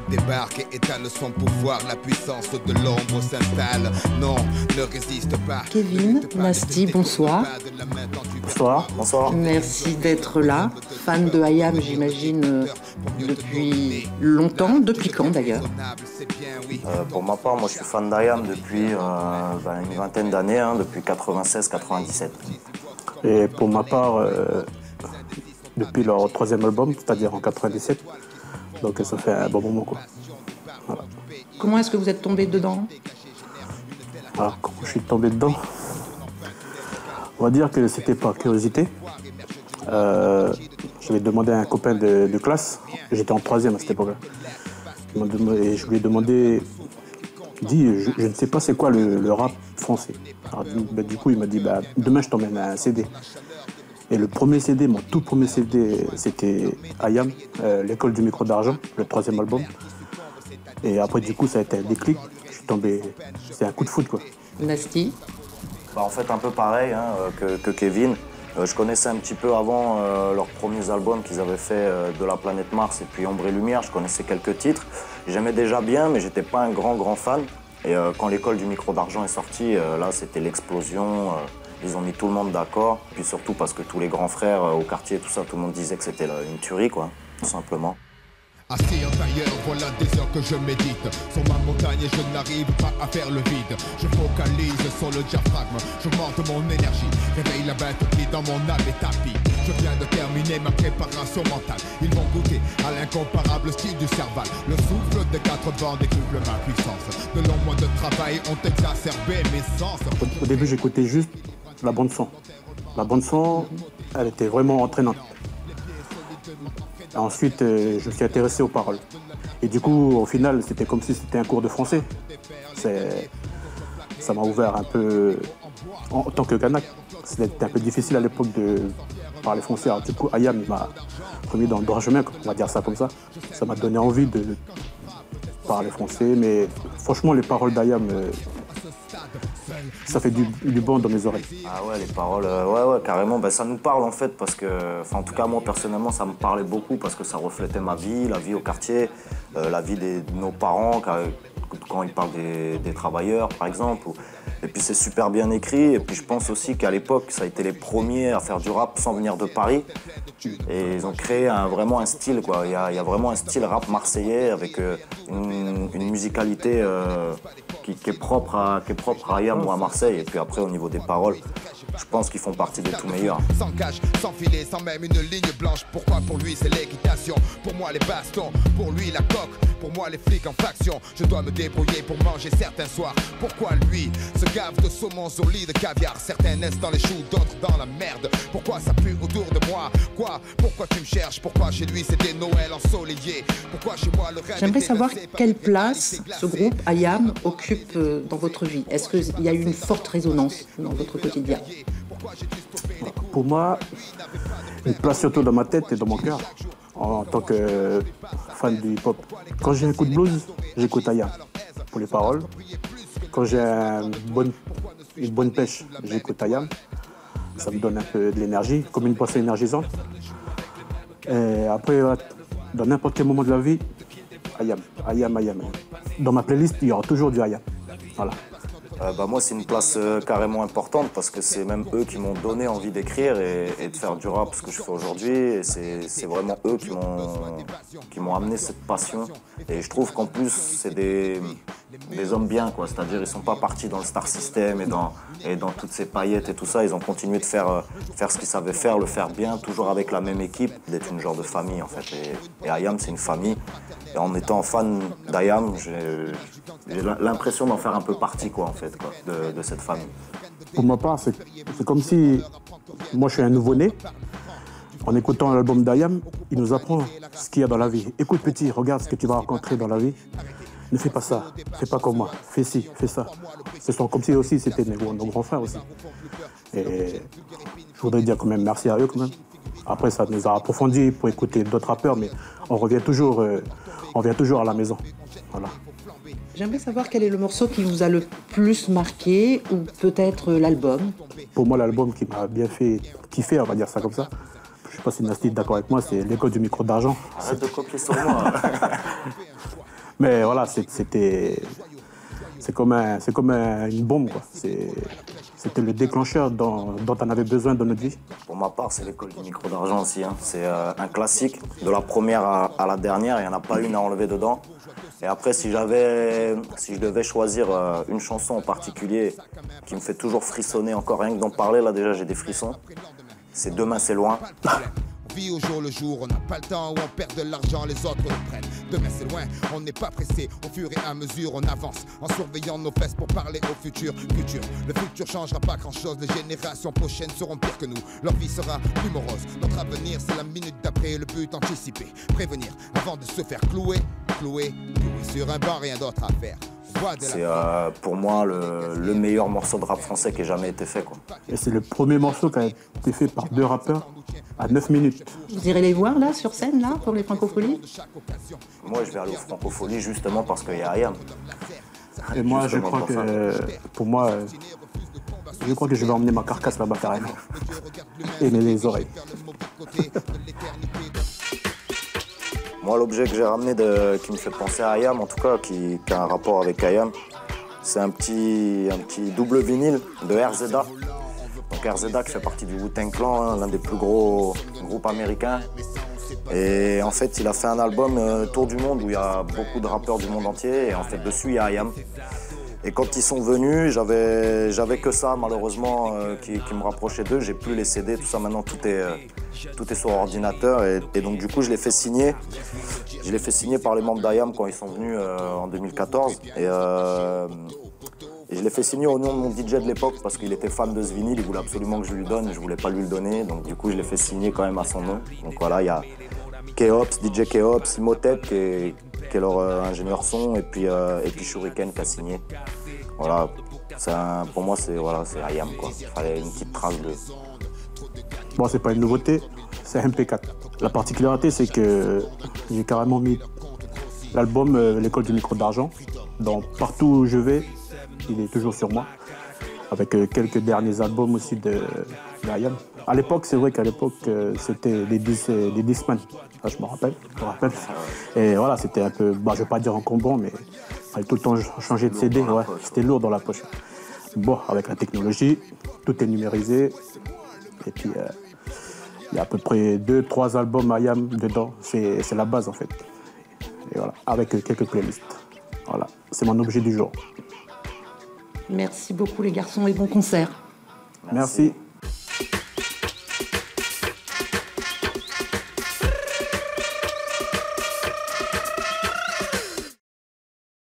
débarque et étale son pouvoir. La puissance de l'ombre s'installe. Non, ne résiste pas. Kevin, Nasty, bonsoir. Bonsoir. Bonsoir. Merci d'être là. Fan de IAM, j'imagine, depuis longtemps. Depuis quand d'ailleurs? Pour ma part, moi je suis fan d'IAM depuis une vingtaine d'années, depuis 96-97. Et pour ma part, depuis leur troisième album, c'est-à-dire en 97, donc ça fait un bon moment, quoi. Voilà. Comment est-ce que vous êtes tombé dedans? Alors, comment je suis tombé dedans? On va dire que c'était par curiosité. J'avais demandé à un copain de classe, j'étais en troisième à cette époque-là, et je lui ai demandé, je ne sais pas c'est quoi le rap français. Alors, du coup, il m'a dit, demain je t'emmène à un CD. Et le premier CD, mon tout premier CD, c'était IAM, l'école du micro d'argent, le troisième album. Et après, du coup, ça a été un déclic. Je suis tombé, c'est un coup de foot, quoi. Nasty? En fait, un peu pareil que Kevin. Je connaissais un petit peu avant leurs premiers albums qu'ils avaient fait de la planète Mars et puis Ombre et Lumière. Je connaissais quelques titres. J'aimais déjà bien, mais j'étais pas un grand fan. Et quand l'école du micro d'argent est sortie, là, c'était l'explosion. Ils ont mis tout le monde d'accord. Puis surtout parce que tous les grands frères au quartier, tout ça, tout le monde disait que c'était une tuerie, quoi, tout simplement. Assis en tailleur, voilà des heures que je médite. Sur ma montagne et je n'arrive pas à faire le vide. Je focalise sur le diaphragme, j'augmente mon énergie. Réveille la bête qui dans mon âme est tapis. Je viens de terminer ma préparation mentale. Ils vont goûter à l'incomparable style du Serval. Le souffle des quatre vents décuple ma puissance. De longs mois de travail ont exacerbé mes sens. Au début, j'écoutais juste la bande son. La bande son, elle était vraiment entraînante. Ensuite, je me suis intéressé aux paroles. Et du coup, au final, c'était comme si c'était un cours de français. Ça m'a ouvert un peu, en tant que Kanak. C'était un peu difficile à l'époque de parler français. Alors, du coup, IAM m'a remis dans le droit chemin, on va dire ça comme ça. Ça m'a donné envie de parler français. Mais franchement, les paroles d'IAM, ça fait du bon dans mes oreilles. Ah ouais, les paroles, ouais, carrément. Ça nous parle en fait parce que, en tout cas moi personnellement, ça me parlait beaucoup parce que ça reflétait ma vie, la vie au quartier, la vie de nos parents quand ils parlent des travailleurs par exemple. Et puis c'est super bien écrit. Et puis je pense aussi qu'à l'époque, ça a été les premiers à faire du rap sans venir de Paris. Et ils ont créé vraiment un style, quoi. Il y a vraiment un style rap marseillais avec une musicalité qui est propre à IAM ou à Marseille. Et puis après, au niveau des paroles, je pense qu'ils font partie des tout meilleurs. Sans cage, sans filet, sans même une ligne blanche. Pourquoi pour lui c'est l'équitation? Pour moi les bastons, pour lui la coque. Pour moi les flics en faction. Je dois me débrouiller pour manger certains soirs. Pourquoi lui se gave de saumon au lit de caviar? Certains naissent dans les choux, d'autres dans la merde. Pourquoi ça pue autour de moi? Quoi? Pourquoi tu me cherches? Pourquoi chez lui c'était Noël ensoleillé? Pourquoi chez moi le rêve? J'aimerais savoir quelle place ce groupe IAM occupe dans votre vie. Est-ce qu'il y a eu une forte résonance dans votre quotidien? Pour moi, une place surtout dans ma tête et dans mon cœur, en tant que fan du hip-hop. Quand j'ai un coup de blues, j'écoute IAM pour les paroles. Quand j'ai une bonne pêche, j'écoute IAM. Ça me donne un peu de l'énergie, comme une boisson énergisante. Et après, dans n'importe quel moment de la vie, IAM. Dans ma playlist, il y aura toujours du IAM. Voilà. Moi, c'est une place carrément importante parce que c'est même eux qui m'ont donné envie d'écrire et de faire du rap, ce que je fais aujourd'hui. Et c'est vraiment eux qui m'ont amené cette passion. Et je trouve qu'en plus, c'est des hommes bien, quoi. C'est-à-dire, ils ne sont pas partis dans le star system et dans toutes ces paillettes et tout ça. Ils ont continué de faire ce qu'ils savaient faire, le faire bien, toujours avec la même équipe, d'être une genre de famille, en fait. Et IAM, c'est une famille. Et en étant fan d'IAM, j'ai l'impression d'en faire un peu partie, quoi, en fait, quoi, de cette famille. Pour ma part, c'est comme si moi je suis un nouveau-né. En écoutant l'album d'IAM, il nous apprend ce qu'il y a dans la vie. Écoute petit, regarde ce que tu vas rencontrer dans la vie. Ne fais pas ça, fais pas comme moi, fais ci, fais ça. Ce sont comme si aussi c'était nos grands frères aussi. Et je voudrais dire quand même merci à eux quand même. Après ça nous a approfondi pour écouter d'autres rappeurs, mais on revient toujours à la maison. Voilà. J'aimerais savoir quel est le morceau qui vous a le plus marqué, ou peut-être l'album. Pour moi, l'album qui m'a bien fait kiffer, on va dire ça comme ça, je ne sais pas si Nasty est d'accord avec moi, c'est l'école du micro d'argent. Arrête de copier sur moi. Mais voilà, c'est comme une bombe, quoi. C'était le déclencheur dont on avait besoin dans notre vie. Pour ma part, c'est l'école du micro d'argent aussi. Hein. C'est un classique. De la première à la dernière, il n'y en a pas une à enlever dedans. Et après, si je devais choisir une chanson en particulier qui me fait toujours frissonner, encore rien que d'en parler, là déjà j'ai des frissons, c'est Demain c'est loin. On vit au jour le jour, on n'a pas le temps où on perd de l'argent, les autres le prennent. Demain c'est loin, on n'est pas pressé, au fur et à mesure on avance, en surveillant nos fesses pour parler au futur. Le futur changera pas grand chose, les générations prochaines seront pires que nous. Leur vie sera plus morose, notre avenir c'est la minute d'après, le but anticipé. Prévenir avant de se faire clouer sur un banc, rien d'autre à faire. C'est pour moi le meilleur morceau de rap français qui ait jamais été fait, quoi. Et c'est le premier morceau qui a été fait par 2 rappeurs à 9 minutes. Vous irez les voir là, sur scène, là, pour les Francopholies? Moi, je vais aller aux Francopholies justement parce qu'il y a Ayam. Et moi, je crois que, pour moi, je crois que je vais emmener ma carcasse là-bas carrément. Et les oreilles. Moi, l'objet que j'ai ramené qui me fait penser à Ayam, en tout cas, qui a un rapport avec Ayam, c'est un petit double vinyle de RZA. Donc RZA qui fait partie du Wu-Tang Clan, hein, l'un des plus gros groupes américains. Et en fait, il a fait un album Tour du monde où il y a beaucoup de rappeurs du monde entier. Et en fait, dessus, il y a Ayam. Et quand ils sont venus, j'avais que ça, malheureusement, qui me rapprochait d'eux. J'ai plus les CD, tout ça, maintenant, tout est sur ordinateur. Et donc, du coup, je l'ai fait signer. Je l'ai fait signer par les membres d'Ayam quand ils sont venus en 2014. Et je l'ai fait signer au nom de mon DJ de l'époque parce qu'il était fan de ce vinyle. Il voulait absolument que je lui donne. Je voulais pas lui le donner. Donc, du coup, je l'ai fait signer quand même à son nom. Donc, voilà, il y a Keops, DJ Keops, Imhotep, qui est leur ingénieur son, et puis Shuriken qui a signé. Voilà, pour moi c'est Ayam, quoi. Il fallait une petite trace de... Bon, c'est pas une nouveauté, c'est MP4. La particularité, c'est que j'ai carrément mis l'album L'école du micro d'argent. Donc partout où je vais, il est toujours sur moi. Avec quelques derniers albums aussi d'Ayam. À l'époque, c'est vrai qu'à l'époque, c'était des Discman. Je me rappelle. Et voilà, c'était un peu, je vais pas dire encombrant, mais il fallait tout le temps changer de CD. Ouais, c'était lourd dans la poche. Bon, avec la technologie, tout est numérisé. Et puis, il y a à peu près 2-3 albums Ayam dedans. C'est la base, en fait. Et voilà, avec quelques playlists. Voilà, c'est mon objet du jour. Merci beaucoup les garçons et bon concert. Merci.